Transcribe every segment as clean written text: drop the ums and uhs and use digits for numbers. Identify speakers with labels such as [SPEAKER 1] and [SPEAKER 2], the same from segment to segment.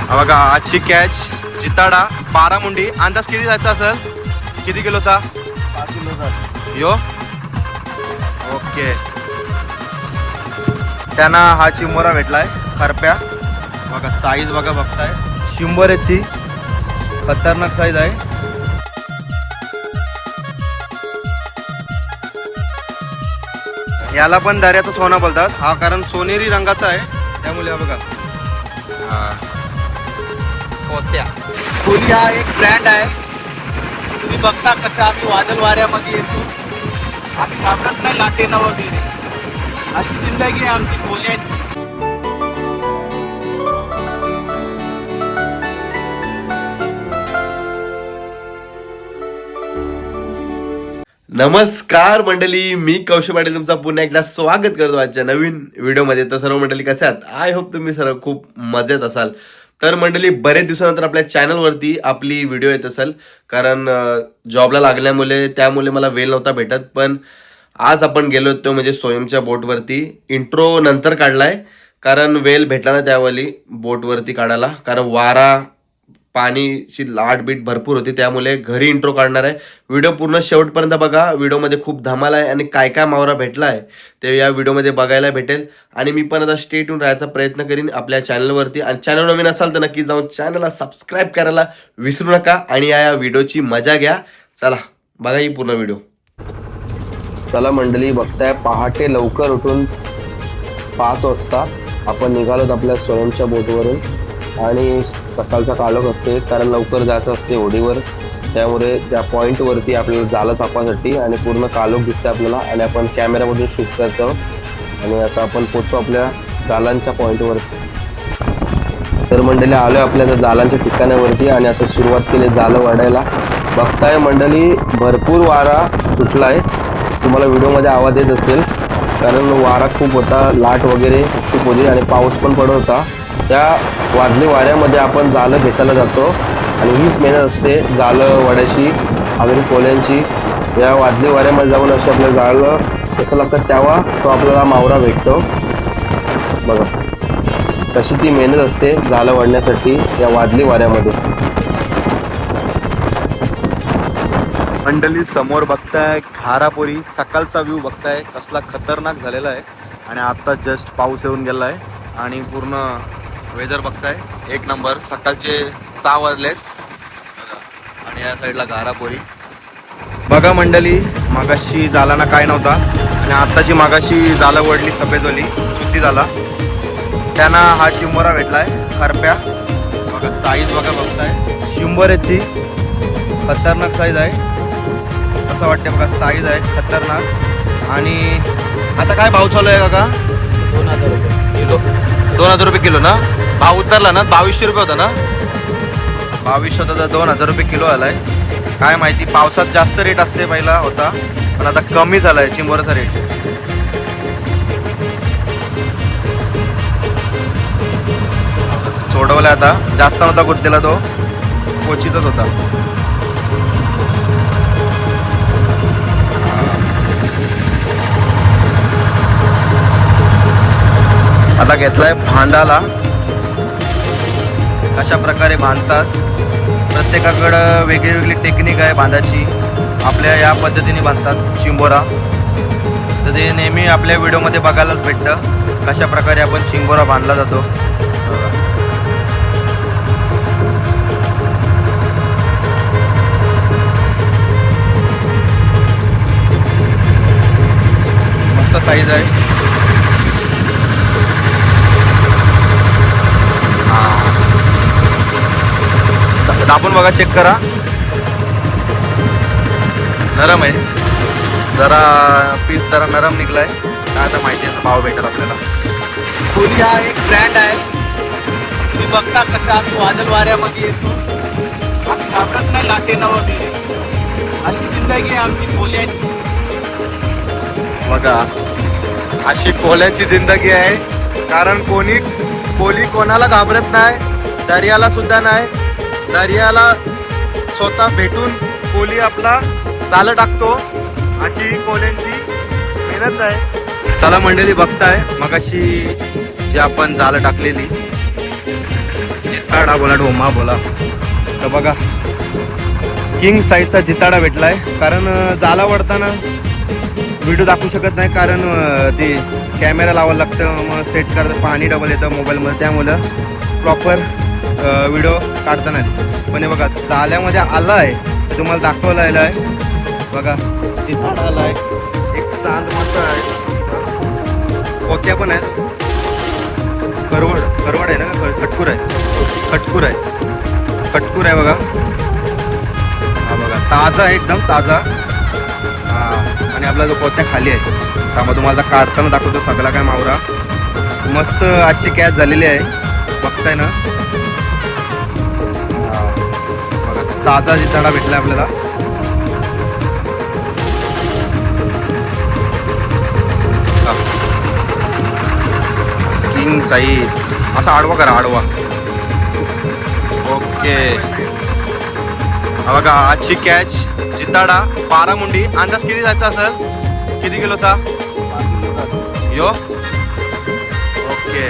[SPEAKER 1] हा बघा आजची कॅच चिताडा 12 मुंडी. अंदाज किती जायचा असेल? किती किलोचा?
[SPEAKER 2] 5 किलोचा.
[SPEAKER 1] यो ओके. त्यांना हा चिंबोरा भेटलाय करप्या. बघा साईज बघा बघताय चिंबोऱ्याची खतरनाक साईज आहे. याला पण दर्याचं सोनं बोलतात. हा कारण सोनेरी रंगाचा आहे त्यामुळे हा बघा पोत्या.
[SPEAKER 2] कोली हा एक ब्रँड आहे. तुम्ही बघता कसं आम्ही वादळ वाऱ्यामध्ये येतो. आम्ही घाबरत नाही लाटेनं वगैरे. अशी जिंदगी आहे आमची कोल्यांची.
[SPEAKER 1] नमस्कार मंडळी, मी कौशल पाटील तुमचा पुन्हा एकदा स्वागत करतो आजच्या नवीन व्हिडिओमध्ये. तर सर्व मंडळी कसे आहात? आय होप तुम्ही सर्व खूप मजेत असाल. तर मंडळी बरेच दिवसानंतर आपल्या चॅनलवरती आपली व्हिडिओ येत असेल, कारण जॉबला लागल्यामुळे त्यामुळे मला वेळ नव्हता भेटत. पण आज आपण गेलो होतो म्हणजे सोयमच्या बोटवरती. इंट्रो नंतर काढलाय कारण वेळ भेटला ना त्यावेळी बोटवरती काढायला, कारण वारा पाणीची लाटबीट भरपूर होती त्यामुळे घरी इंट्रो काढणार आहे. व्हिडिओ पूर्ण शेवटपर्यंत बघा. व्हिडिओमध्ये खूप धमाल आहे आणि काय काय मावरा भेटला आहे ते या व्हिडिओमध्ये बघायला भेटेल. आणि मी पण आता स्टे ट्यून राहायचा प्रयत्न करीन आपल्या चॅनलवरती. आणि चॅनल नवीन असाल तर नक्की जाऊन चॅनलला सबस्क्राईब करायला विसरू नका आणि या व्हिडिओची मजा घ्या. चला बघा ही पूर्ण व्हिडिओ. चला मंडळी, बघताय पहाटे लवकर उठून 5 वाजता आपण निघालोत आपल्या सोयमच्या बोटवरून. आणि सकाळचा काळोख असते कारण लवकर जायचं असते होडीवर, त्यामुळे त्या पॉईंटवरती आपल्याला जालं तापासाठी आणि पूर्ण काळोख दिसते आपल्याला. आणि आपण कॅमेऱ्यामधून शूट करतो आणि आता आपण पोचतो आपल्या जालांच्या पॉईंटवरती. तर मंडळी आलो आपल्या त्या जालांच्या ठिकाणावरती आणि आता सुरुवात केली जालं वाढायला. बघताय मंडळी भरपूर वारा सुटला आहे. तुम्हाला व्हिडिओमध्ये आवाज येत असेल कारण वारा खूप होता, लाट वगैरे खूप होती आणि पाऊस पण पडत होता. त्या वादळी वाऱ्यामध्ये आपण जाळं घेतायला जातो आणि हीच मेहनत असते जाळं वाड्याची आगरी कोल्यांची. या वादळी वाऱ्यामध्ये जाऊन असे आपलं जाळं कसं लागतं तेव्हा तो आपल्याला मावरा भेटतो. बघा तशी ती मेहनत असते जाळं वाढण्यासाठी या वादळी वाऱ्यामध्ये. मंडळी समोर बघताय घारापुरी, सकाळचा व्ह्यू बघताय कसला खतरनाक झालेला आहे. आणि आता जस्ट पाऊस येऊन गेला आहे आणि पूर्ण वेदर बघताय एक नंबर. सकाळचे 6 वाजलेत आणि या साईडला घारापुरी बघा मंडळी. मागाशी जालाना काय नव्हता आणि आत्ताची मागाशी जाला वडली सफेदवाली सुट्टी झाला. त्यांना हा चिंबोरा भेटलाय करप्या. बघा साईज बघा बघताय चिंबोऱ्याची खतरनाक साईज आहे. असं वाटतं बघा साईज आहे खतरनाक. आणि आता काय भाव चालू आहे काका?
[SPEAKER 2] 2000 रुपये
[SPEAKER 1] किलो. 2000 रुपये किलो ना? भाव उतरला ना? 2200 रुपये होता ना? 2200 होता, 2000 रुपये किलो आलाय. काय माहिती पावसात जास्त रेट असते पहिला होता, पण आता कमी झालाय चिंबोराचा रेट. सोडवलाय आता, जास्त नव्हता गुंतलेला तो, क्वचितच होता. आता घेतलाय भांडाला. कशा प्रकारे बांधतात प्रत्येकाकडं वेगळी वेगळी टेक्निक आहे बांधाची. आपल्या या पद्धतीने बांधतात चिंबोरा. तर ते नेहमी आपल्या व्हिडिओमध्ये बघायलाच भेटतं कशा प्रकारे आपण चिंबोरा बांधला जातो. मस्त साईज आहे. दाबून बघा, चेक करा. नरम आहे जरा, पीस जरा नरम निघलाय. काय आता माहिती आहे भाव भेटेल आपल्याला.
[SPEAKER 2] कोली हा एक ब्रँड आहे. तुम्ही बघता कसं आम्ही वादळ वाऱ्यामध्ये येतो. आम्ही घाबरत नाही लाटेनं वगैरे. अशी जिंदगी आहे आमची कोल्यांची.
[SPEAKER 1] बघा अशी कोल्यांची जिंदगी आहे, कारण कोली कोणाला घाबरत नाही, दर्याला सुद्धा नाही. दर्याला स्वतः भेटून कोली आपला जाळं टाकतो. अशी कोल्यांची मेहनत आहे. चला मंडळी बघताय मगाशी जी आपण जाळं टाकलेली चिताडा
[SPEAKER 2] जिताडा बोला ढोमा बोला. तर बघा किंग साईजचा जिताडा भेटलाय. कारण जाला वडताना व्हिडिओ दाखवू शकत नाही, कारण ते कॅमेरा लावायला लागतं, मग सेट करतं, पाणी डबल येतं मोबाईलमध्ये, त्यामुळं प्रॉपर व्हिडिओ काढता नाही. पण हे बघा जाल्यामध्ये आला आहे, तुम्हाला दाखवायला आलं आहे. बघा जिताडा आला आहे, एक चांद मासा आहे, पोत्या पण आहेत, करवड आहे ना, खटकूर आहे बघा. हा बघा ताजा आहे, एकदम ताजा. हा आणि आपला जो पोत्या खाली आहे, त्यामुळे तुम्हाला काढताना दाखवतो सगळा काय मावरा. मस्त आजची कॅच झालेली आहे, बघताय ना. बघा ताजा जिताडा भेटला आपल्याला. किंग साईज असा आडवा करा, आडवा. ओके हा बघा आजची कॅच जिताडा बारामुंडी. अंदाज किती जायचा असेल, किती किलोचा यो? ओके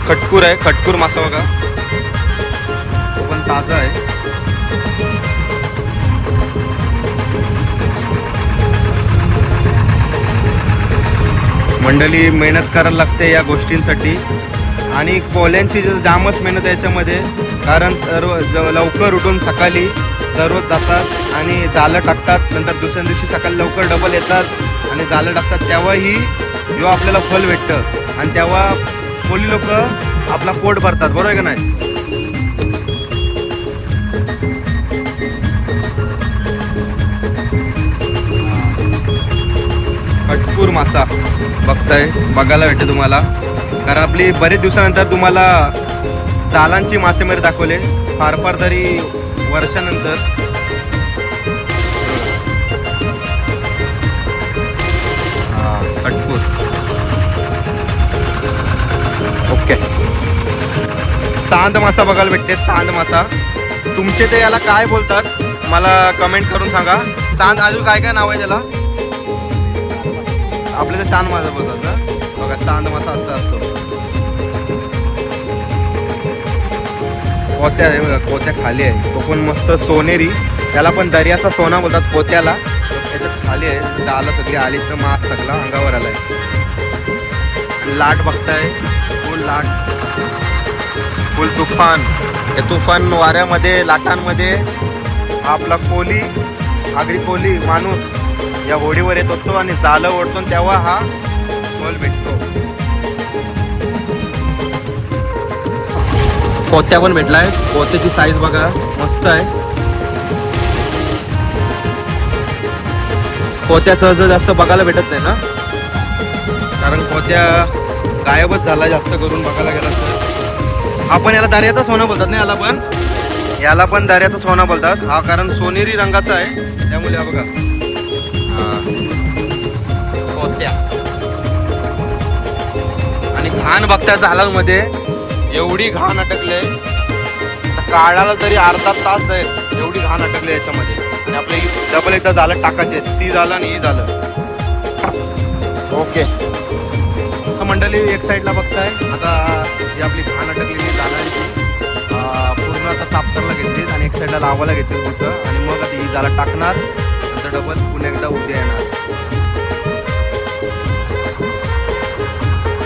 [SPEAKER 2] खटकूर आहे, खटकूर मासा बघा, तो पण ताजा आहे. मंडळी मेहनत करायला लागते या गोष्टींसाठी, आणि कोल्यांची जामच मेहनत याच्यामध्ये. कारण सर्व लवकर उठून सकाळी दररोज जातात आणि जाळं टाकतात, नंतर दुसऱ्या दिवशी सकाळी लवकर डबल येतात आणि जाळं टाकतात. तेव्हाही जेव्हा आपल्याला फल भेटतं आणि तेव्हा कोली लोक आपला पोट भरतात, बरोबर आहे का नाही? खटकूर मासा बघताय, बघायला भेटते तुम्हाला. कारण आपली बरेच दिवसानंतर तुम्हाला जालांची मासेमारी दाखवले, फार फार तरी वर्षानंतर. हा खटकूर. ओके चांद मासा बघायला भेटते, चांद मासा. तुमचे ते याला काय बोलतात मला कमेंट करून सांगा. चांद अजून काय काय नाव आहे त्याला? आपल्या ते चांद मासा बोलतात ना. बघा चांद मासा असा असतो. पोत्या आहे बघा, पोत्या खाली आहे, तो पण मस्त सोनेरी, त्याला पण दर्याचा सोना बोलतात पोत्याला. त्याच्यात खाली आहे, डाला सगळी आली तर मास सगळा अंगावर आलाय. लाट बघताय, फुल लाट, फुल तुफान. या तुफान वाऱ्यामध्ये, लाटांमध्ये आपला कोली, आगरी कोली माणूस या होडीवर येत असतो आणि जालं ओढतो, तेव्हा हा फल भेटतो. पोत्या पण भेटलाय, पोत्याची साईज बघा मस्त आहे. पोत्या सहज जास्त बघायला भेटत नाही ना, कारण पोत्या गायबच झाला जास्त करून बघायला गेला तर. आपण याला दर्याचा सोना बोलतात ना, याला पण दर्याचा सोना बोलतात. हा कारण सोनेरी रंगाचा आहे, त्यामुळे हा बघा पोत्या. आणि घाण बघता झालांमध्ये एवढी घाण अटकले, काढायला तरी अर्धा तास जाईल, एवढी घाण अटकले याच्यामध्ये. आणि आपले डबल एकदा झालं टाकायचे, ती झालं आणि ही झालं. ओके मंडळी एक साईडला बघताय, आता जी आपली घाण अटकलेली जालांची पूर्ण आता साफ करायला घेतली आणि एक साईडला लावायला घेतली पुढचं, आणि मग आता ही झाला टाकणार, नंतर डबल पुन्हा एकदा उद्या येणार.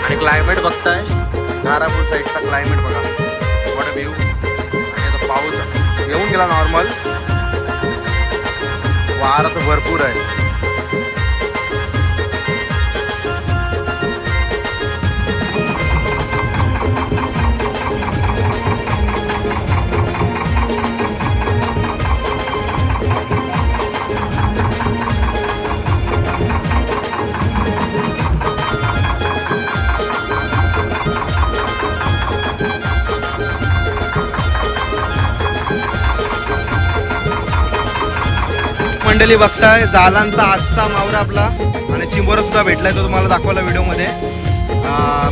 [SPEAKER 2] आणि क्लायमेट बघताय, नारापूर साईडचा क्लायमेट बघा, वॉट व्ह्यू. आणि आता पाऊस येऊन गेला नॉर्मल, वारा तर भरपूर आहे. मंडळी बघताय जालांचा आजचा मावरा आपला, आणि चिंबोरा सुद्धा भेटलाय, तो तुम्हाला दाखवला व्हिडिओमध्ये.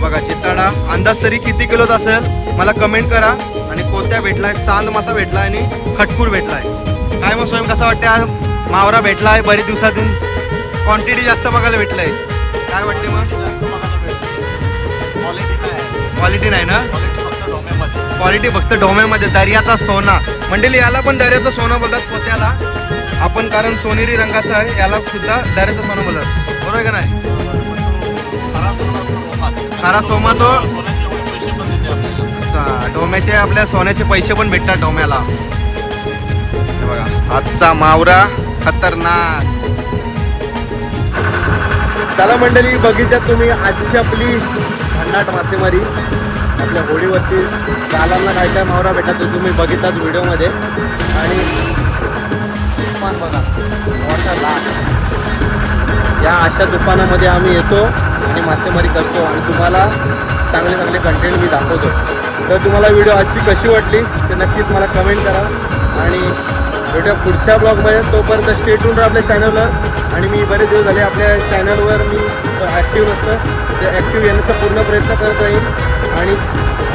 [SPEAKER 2] बघा चिताडा अंदाज तरी किती किलोचा असेल मला कमेंट करा. आणि कोत्या भेटलाय, चांद मासा भेटलाय आणि खटकूर भेटलाय. काय मग स्वयं कसं वाटतं, आज मावरा भेटलाय, बरेच दिवसातून क्वांटिटी जास्त बघायला भेटलाय, काय वाटते मग? क्वालिटी नाही ना, क्वालिटी फक्त डोम्यामध्ये. दर्याचा सोना मंडळी, याला पण दर्याचं सोनं बोलतात पोत्याला आपण, कारण सोनेरी रंगाचा आहे. याला सुद्धा दर्याचं सोनं बोलतात, बरोबर आहे का नाही? सारा सोमा तो डोम्याचे, आपल्या सोन्याचे पैसे पण भेटतात डोम्याला. हे बघा आजचा मावरा खतरनाक.
[SPEAKER 1] चला मंडळी, बघितल्यात तुम्ही आजची आपली भन्नाट मासेमारी. आपल्या होडीवरती जालांना काय काय मावरा भेटतात ते तुम्ही बघितलात व्हिडिओमध्ये. आणि तुफान बघा, मोठा लाट. या अशा तुफानामध्ये आम्ही येतो आणि मासेमारी करतो आणि तुम्हाला चांगले चांगले कंटेंट मी दाखवतो. तर तुम्हाला व्हिडिओ आजची कशी वाटली ते नक्कीच मला कमेंट करा आणि भेटूया पुढच्या ब्लॉगमध्ये. तोपर्यंत स्टे ट्यून राहा आपल्या चॅनलवर. आणि मी बरेच दिवस झाले आपल्या चॅनलवर मी ॲक्टिव्ह नसतं, ते ॲक्टिव्ह येण्याचा पूर्ण प्रयत्न करत राहील. आणि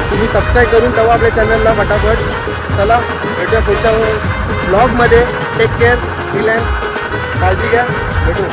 [SPEAKER 1] तुम्ही सबस्क्राईब करून ठेवा आपल्या चॅनलला फटाफट. चला भेटूया पुढच्या ब्लॉगमध्ये. टेक केअर, काळजी घ्या, भेटू.